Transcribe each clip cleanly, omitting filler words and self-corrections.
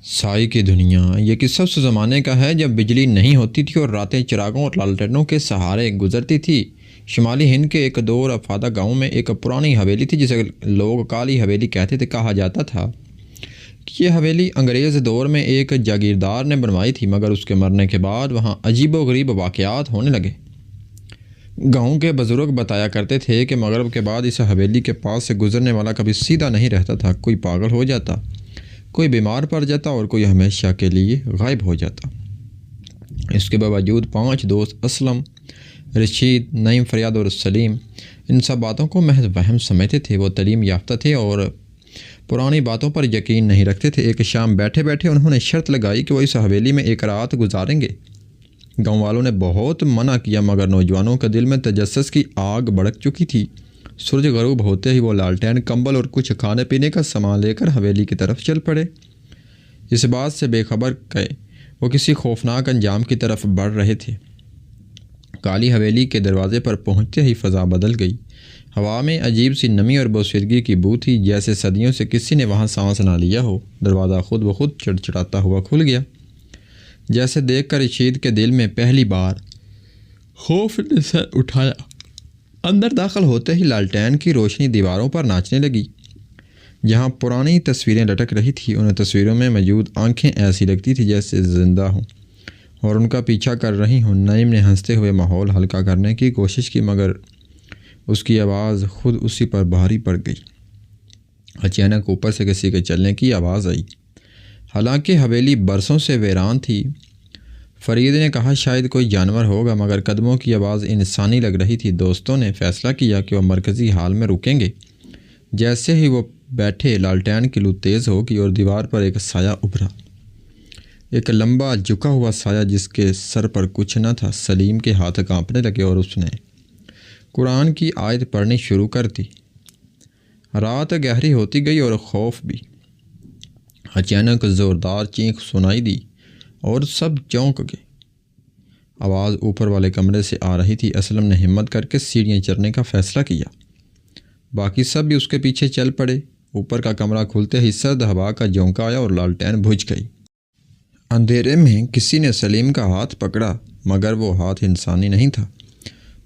سائی کی دنیا یہ قصہ اس زمانے کا ہے جب بجلی نہیں ہوتی تھی اور راتیں چراغوں اور لالٹینوں کے سہارے گزرتی تھی۔ شمالی ہند کے ایک دور افادہ گاؤں میں ایک پرانی حویلی تھی جسے لوگ کالی حویلی کہتے تھے۔ کہا جاتا تھا کہ یہ حویلی انگریز دور میں ایک جاگیردار نے بنوائی تھی، مگر اس کے مرنے کے بعد وہاں عجیب و غریب واقعات ہونے لگے۔ گاؤں کے بزرگ بتایا کرتے تھے کہ مغرب کے بعد اس حویلی کے پاس سے گزرنے والا کبھی سیدھا نہیں رہتا تھا، کوئی پاگل ہو جاتا، کوئی بیمار پڑ جاتا اور کوئی ہمیشہ کے لیے غائب ہو جاتا۔ اس کے باوجود 5 دوست اسلم، رشید، نعیم، فریاد اور سلیم ان سب باتوں کو محض وہم سمجھتے تھے۔ وہ تعلیم یافتہ تھے اور پرانی باتوں پر یقین نہیں رکھتے تھے۔ ایک شام بیٹھے بیٹھے انہوں نے شرط لگائی کہ وہ اس حویلی میں ایک رات گزاریں گے۔ گاؤں والوں نے بہت منع کیا، مگر نوجوانوں کے دل میں تجسس کی آگ بھڑک چکی تھی۔ سورج غروب ہوتے ہی وہ لالٹین، کمبل اور کچھ کھانے پینے کا سامان لے کر حویلی کی طرف چل پڑے، اس بات سے بے خبر کہ وہ کسی خوفناک انجام کی طرف بڑھ رہے تھے۔ کالی حویلی کے دروازے پر پہنچتے ہی فضا بدل گئی۔ ہوا میں عجیب سی نمی اور بوسیدگی کی بو تھی، جیسے صدیوں سے کسی نے وہاں سانس نہ لیا ہو۔ دروازہ خود بخود چڑچڑاتا ہوا کھل گیا، جیسے دیکھ کر رشید کے دل میں پہلی بار خوف نے سر اٹھایا۔ اندر داخل ہوتے ہی لالٹین کی روشنی دیواروں پر ناچنے لگی۔ جہاں پرانی تصویریں لٹک رہی تھیں، ان تصویروں میں موجود آنکھیں ایسی لگتی تھیں جیسے زندہ ہوں اور ان کا پیچھا کر رہی ہوں۔ نعیم نے ہنستے ہوئے ماحول ہلکا کرنے کی کوشش کی، مگر اس کی آواز خود اسی پر بھاری پڑ گئی۔ اچانک اوپر سے کسی کے چلنے کی آواز آئی۔ حالانکہ حویلی برسوں سے ویران تھی، فرید نے کہا شاید کوئی جانور ہوگا، مگر قدموں کی آواز انسانی لگ رہی تھی۔ دوستوں نے فیصلہ کیا کہ وہ مرکزی ہال میں رکیں گے۔ جیسے ہی وہ بیٹھے، لالٹین کی لو تیز ہو گئی اور دیوار پر ایک سایہ ابھرا، ایک لمبا جھکا ہوا سایہ جس کے سر پر کچھ نہ تھا۔ سلیم کے ہاتھ کانپنے لگے اور اس نے قرآن کی آیت پڑھنی شروع کر دی۔ رات گہری ہوتی گئی اور خوف بھی۔ اچانک زوردار چینخ سنائی دی اور سب چونک گئے۔ آواز اوپر والے کمرے سے آ رہی تھی۔ اسلم نے ہمت کر کے سیڑھیاں چڑھنے کا فیصلہ کیا، باقی سب بھی اس کے پیچھے چل پڑے۔ اوپر کا کمرہ کھلتے ہی سرد ہوا کا جھونکا آیا اور لالٹین بجھ گئی۔ اندھیرے میں کسی نے سلیم کا ہاتھ پکڑا، مگر وہ ہاتھ انسانی نہیں تھا،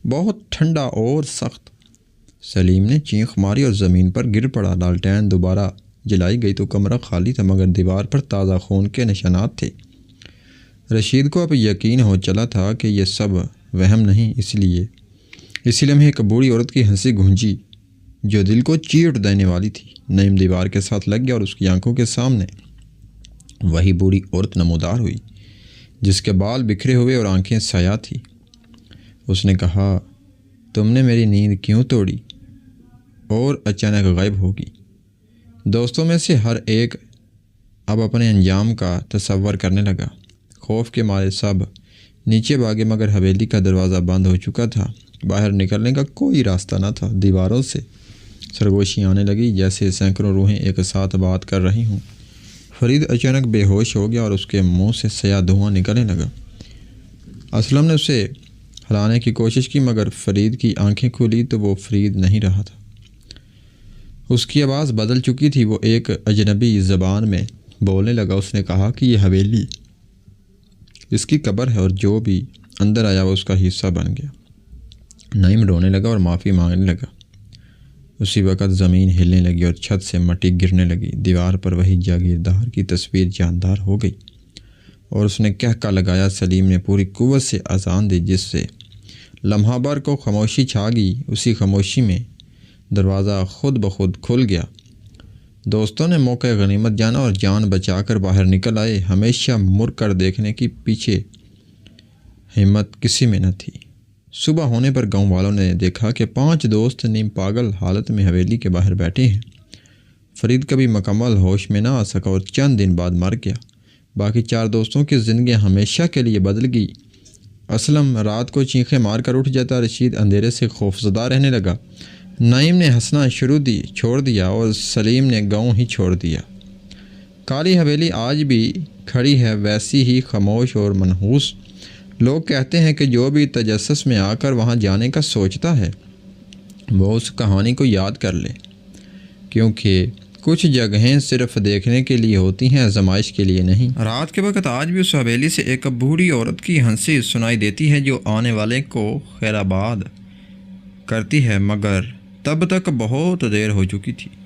بہت ٹھنڈا اور سخت۔ سلیم نے چینخ ماری اور زمین پر گر پڑا۔ لالٹین دوبارہ جلائی گئی تو کمرہ خالی تھا، مگر دیوار پر تازہ خون کے نشانات تھے۔ رشید کو اب یقین ہو چلا تھا کہ یہ سب وہم نہیں۔ اسی لمحے ایک بوڑھی عورت کی ہنسی گونجی جو دل کو چیٹ دینے والی تھی۔ نعیم دیوار کے ساتھ لگ گیا اور اس کی آنکھوں کے سامنے وہی بوڑھی عورت نمودار ہوئی، جس کے بال بکھرے ہوئے اور آنکھیں سیاہ تھیں۔ اس نے کہا تم نے میری نیند کیوں توڑی؟ اور اچانک غائب ہوگی۔ دوستوں میں سے ہر ایک اب اپنے انجام کا تصور کرنے لگا۔ خوف کے مارے سب نیچے بھاگے، مگر حویلی کا دروازہ بند ہو چکا تھا۔ باہر نکلنے کا کوئی راستہ نہ تھا۔ دیواروں سے سرگوشی آنے لگی، جیسے سینکڑوں روحیں ایک ساتھ بات کر رہی ہوں۔ فرید اچانک بے ہوش ہو گیا اور اس کے منہ سے سیاہ دھواں نکلنے لگا۔ اسلم نے اسے ہلانے کی کوشش کی، مگر فرید کی آنکھیں کھلی تو وہ فرید نہیں رہا تھا۔ اس کی آواز بدل چکی تھی، وہ ایک اجنبی زبان میں بولنے لگا۔ اس نے کہا کہ یہ حویلی اس کی قبر ہے اور جو بھی اندر آیا وہ اس کا حصہ بن گیا۔ نعیم رونے لگا اور معافی مانگنے لگا۔ اسی وقت زمین ہلنے لگی اور چھت سے مٹی گرنے لگی۔ دیوار پر وہی جاگیردار کی تصویر جاندار ہو گئی اور اس نے کہکا لگایا۔ سلیم نے پوری قوت سے اذان دی، جس سے لمحہ بھر کو خاموشی چھا گئی۔ اسی خاموشی میں دروازہ خود بخود کھل گیا۔ دوستوں نے موقع غنیمت جانا اور جان بچا کر باہر نکل آئے۔ ہمیشہ مڑ کر دیکھنے کی پیچھے ہمت کسی میں نہ تھی۔ صبح ہونے پر گاؤں والوں نے دیکھا کہ 5 دوست نیم پاگل حالت میں حویلی کے باہر بیٹھے ہیں۔ فرید کبھی مکمل ہوش میں نہ آ سکا اور چند دن بعد مر گیا۔ باقی 4 دوستوں کی زندگیاں ہمیشہ کے لیے بدل گئی۔ اسلم رات کو چینخیں مار کر اٹھ جاتا، رشید اندھیرے سے خوفزدہ رہنے لگا، نعیم نے ہنسنا چھوڑ دیا اور سلیم نے گاؤں ہی چھوڑ دیا۔ کالی حویلی آج بھی کھڑی ہے، ویسی ہی خاموش اور منحوس۔ لوگ کہتے ہیں کہ جو بھی تجسس میں آ کر وہاں جانے کا سوچتا ہے وہ اس کہانی کو یاد کر لے، کیونکہ کچھ جگہیں صرف دیکھنے کے لیے ہوتی ہیں، آزمائش کے لیے نہیں۔ رات کے وقت آج بھی اس حویلی سے ایک بوڑھی عورت کی ہنسی سنائی دیتی ہے جو آنے والے کو خیر آباد کرتی ہے، مگر تب تک بہت دیر ہو چکی تھی۔